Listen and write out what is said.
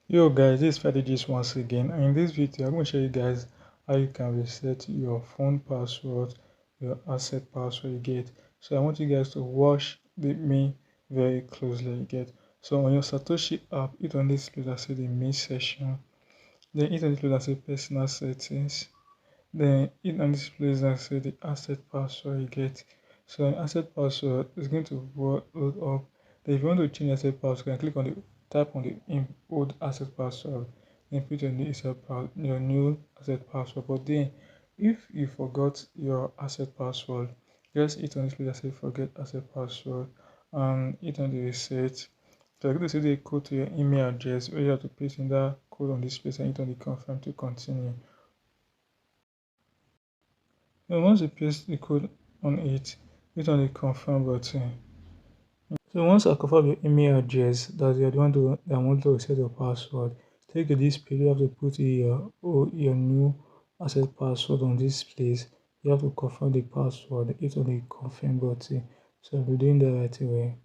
Yo guys, this is strategist once again, and in this video I'm going to show you guys how you can reset your phone password, your asset password you get. So I want you guys to watch me very closely you get. So on your Satoshi app, hit on this place that say the main section, then hit on this place that say personal settings, then hit on this place that say the asset password you get. So an asset password is going to load up. Then if you want to change asset password, you can click on the tap on the old asset password, then put your your new asset password. But then if you forgot your asset password, just hit on this place that say forget asset password and hit on the reset. So I'm going to see the code to your email address where you have to paste in that code on this place and hit on the confirm to continue. Then once you paste the code on it, hit on the confirm button. So once I confirm your email address that you're the one that want to reset your password, take this page. You have to put your new asset password on this place. You have to confirm the password, hit on the confirm button. So I'll be doing that right away.